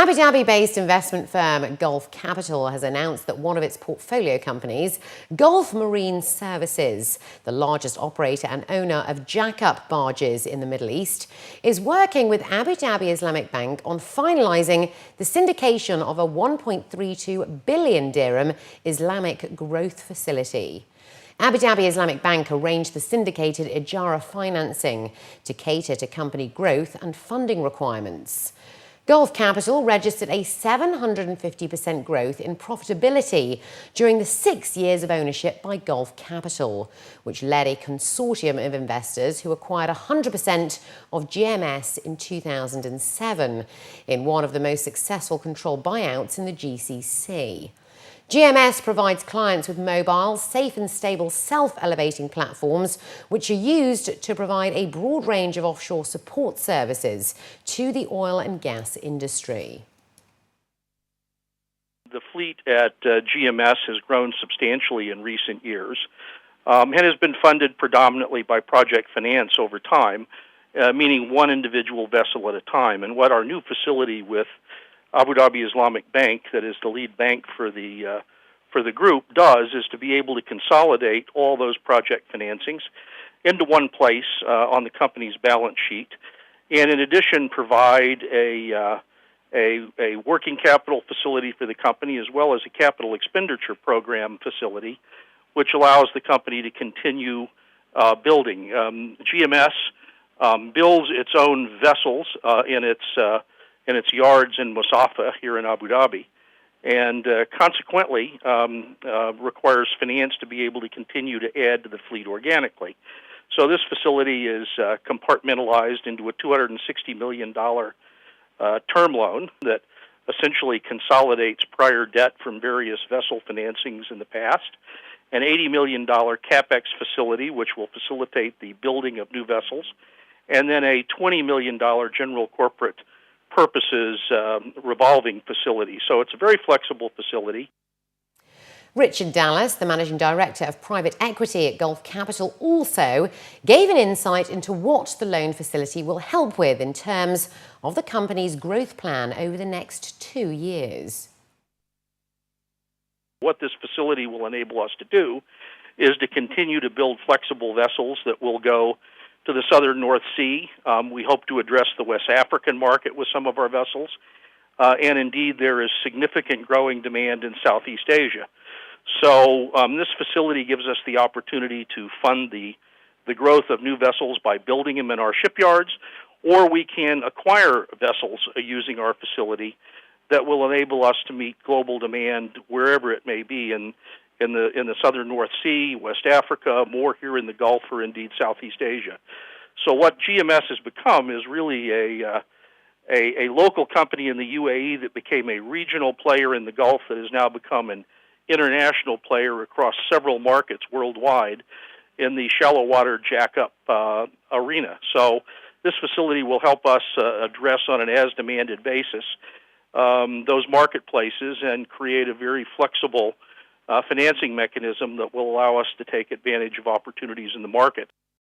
Abu Dhabi-based investment firm Gulf Capital has announced that one of its portfolio companies, Gulf Marine Services, the largest operator and owner of jack-up barges in the Middle East, is working with Abu Dhabi Islamic Bank on finalising the syndication of a 1.32 billion dirham Islamic growth facility. Abu Dhabi Islamic Bank arranged the syndicated Ijara financing to cater to company growth and funding requirements. Gulf Capital registered a 750% growth in profitability during the 6 years of ownership by Gulf Capital, which led a consortium of investors who acquired 100% of GMS in 2007 in one of the most successful controlled buyouts in the GCC. GMS provides clients with mobile, safe and stable self-elevating platforms which are used to provide a broad range of offshore support services to the oil and gas industry. The fleet at GMS has grown substantially in recent years and has been funded predominantly by project finance over time, meaning one individual vessel at a time. And what our new facility with Abu Dhabi Islamic Bank, that is the lead bank for the group, does is to be able to consolidate all those project financings into one place on the company's balance sheet, and in addition provide a working capital facility for the company as well as a capital expenditure program facility, which allows the company to continue building. GMS builds its own vessels in its yards in Musafa here in Abu Dhabi, and consequently requires finance to be able to continue to add to the fleet organically. So this facility is compartmentalized into a $260 million term loan that essentially consolidates prior debt from various vessel financings in the past, an $80 million CapEx facility which will facilitate the building of new vessels, and then a $20 million general corporate purposes revolving facility. So it's a very flexible facility. Richard Dallas, the managing director of private equity at Gulf Capital, also gave an insight into what the loan facility will help with in terms of the company's growth plan over the next 2 years. What this facility will enable us to do is to continue to build flexible vessels that will go to the southern North Sea. We hope to address the West African market with some of our vessels. And indeed, there is significant growing demand in Southeast Asia. So this facility gives us the opportunity to fund the growth of new vessels by building them in our shipyards, or we can acquire vessels using our facility that will enable us to meet global demand wherever it may be in the southern North Sea, West Africa, more here in the Gulf, or indeed Southeast Asia. So what GMS has become is really a local company in the UAE that became a regional player in the Gulf that has now become an international player across several markets worldwide in the shallow water jack-up arena. So this facility will help us address on an as-demanded basis those marketplaces and create a very flexible financing mechanism that will allow us to take advantage of opportunities in the market.